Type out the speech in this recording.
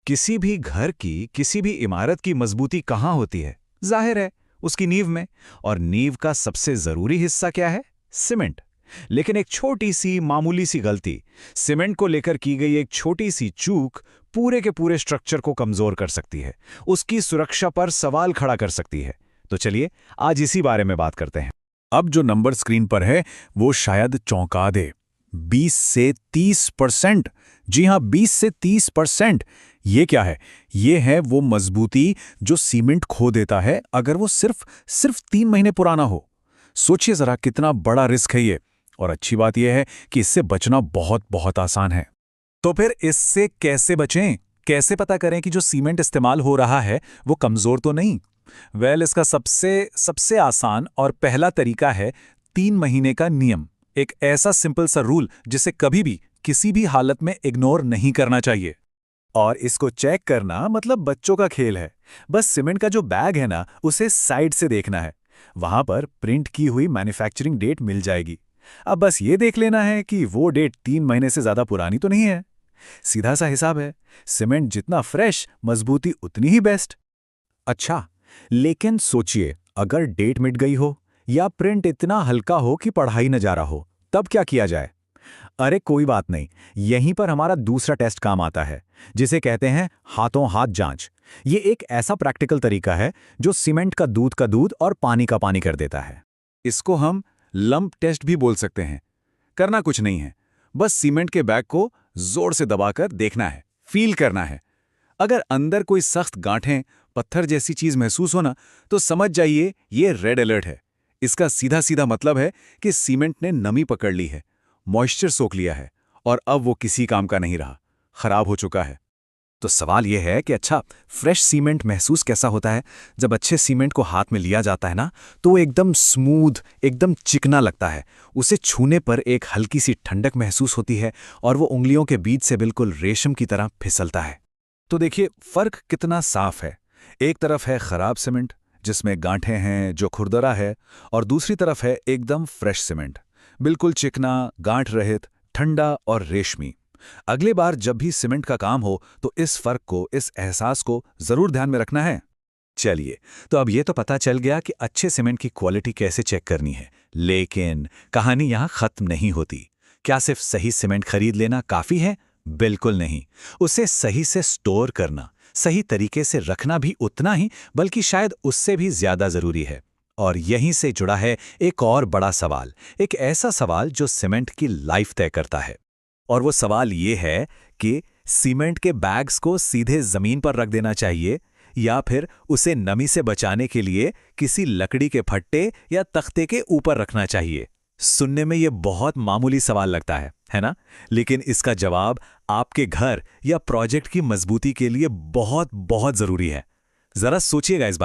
किसी भी घर की, किसी भी इमारत की मजबूती कहाँ होती है? जाहिर है, उसकी नींव में। और नींव का सबसे जरूरी हिस्सा क्या है? सीमेंट। लेकिन एक छोटी सी मामूली सी गलती, सीमेंट को लेकर की गई एक छोटी सी चूक पूरे के पूरे स्ट्रक्चर को कमजोर कर सकती है, उसकी सुरक्षा पर सवाल खड़ा कर सकती है। तो चलिए आज इसी बारे में बात करते हैं। अब जो नंबर स्क्रीन पर है वो शायद चौंका दे। 20 से 30%। जी हां, 20 से 30%। ये क्या है? ये है वो मजबूती जो सीमेंट खो देता है अगर वो सिर्फ 3 महीने पुराना हो। सोचिए जरा कितना बड़ा रिस्क है ये। और अच्छी बात यह है कि इससे बचना बहुत बहुत आसान है। तो फिर इससे कैसे बचें? कैसे पता करें कि जो सीमेंट इस्तेमाल हो रहा है वो कमजोर तो नहीं? इसका सबसे सबसे आसान और पहला तरीका है 3 महीने का नियम। एक ऐसा सिंपल सा रूल जिसे कभी भी किसी भी हालत में इग्नोर नहीं करना चाहिए। और इसको चेक करना मतलब बच्चों का खेल है। बस सीमेंट का जो बैग है ना, उसे साइड से देखना है। वहां पर प्रिंट की हुई मैन्युफैक्चरिंग डेट मिल जाएगी। अब बस ये देख लेना है कि वो डेट 3 महीने से ज्यादा पुरानी तो नहीं है। सीधा सा हिसाब है, सीमेंट जितना फ्रेश, मजबूती उतनी ही बेस्ट। अच्छा, लेकिन सोचिए अगर डेट मिट गई हो या प्रिंट इतना हल्का हो कि पढ़ा ही न जा रहा हो, तब क्या किया जाए? अरे कोई बात नहीं, यहीं पर हमारा दूसरा टेस्ट काम आता है, जिसे कहते हैं हाथों हाथ जांच। ये एक ऐसा प्रैक्टिकल तरीका है जो सीमेंट का दूध और पानी का पानी कर देता है। इसको हम लंप टेस्ट भी बोल सकते हैं। करना कुछ नहीं है, बस सीमेंट के बैग को जोर से दबाकर देखना है, फील करना है। अगर अंदर कोई सख्त गांठें, पत्थर जैसी चीज महसूस हो ना, तो समझ जाइए ये रेड अलर्ट है। इसका सीधा सीधा मतलब है कि सीमेंट ने नमी पकड़ ली है, मॉइस्चर सोख लिया है और अब वो किसी काम का नहीं रहा, खराब हो चुका है। तो सवाल यह है कि अच्छा, फ्रेश सीमेंट महसूस कैसा होता है? जब अच्छे सीमेंट को हाथ में लिया जाता है ना, तो वो एकदम स्मूथ, एकदम चिकना लगता है। उसे छूने पर एक हल्की सी ठंडक महसूस होती है और वो उंगलियों के बीच से बिल्कुल रेशम की तरह फिसलता है। तो देखिए फर्क कितना साफ है। एक तरफ है खराब सीमेंट जिसमें गांठें हैं, जो खुरदरा है, और दूसरी तरफ है एकदम फ्रेश सीमेंट, बिल्कुल चिकना, गांठ रहित, ठंडा और रेशमी। अगले बार जब भी सीमेंट का काम हो तो इस फर्क को, इस एहसास को जरूर ध्यान में रखना है। चलिए, तो अब ये तो पता चल गया कि अच्छे सीमेंट की क्वालिटी कैसे चेक करनी है। लेकिन कहानी यहां खत्म नहीं होती। क्या सिर्फ सही सीमेंट खरीद लेना काफी है? बिल्कुल नहीं। उसे सही से स्टोर करना, सही तरीके से रखना भी उतना ही, बल्कि शायद उससे भी ज्यादा जरूरी है। और यहीं से जुड़ा है एक और बड़ा सवाल, एक ऐसा सवाल जो सीमेंट की लाइफ तय करता है। और वो सवाल ये है कि सीमेंट के बैग्स को सीधे जमीन पर रख देना चाहिए या फिर उसे नमी से बचाने के लिए किसी लकड़ी के फट्टे या तख्ते के ऊपर रखना चाहिए। सुनने में ये बहुत मामूली सवाल लगता है ना? लेकिन इसका जवाब आपके घर या प्रोजेक्ट की मजबूती के लिए बहुत बहुत जरूरी है। जरा सोचिएगा इस बारे में।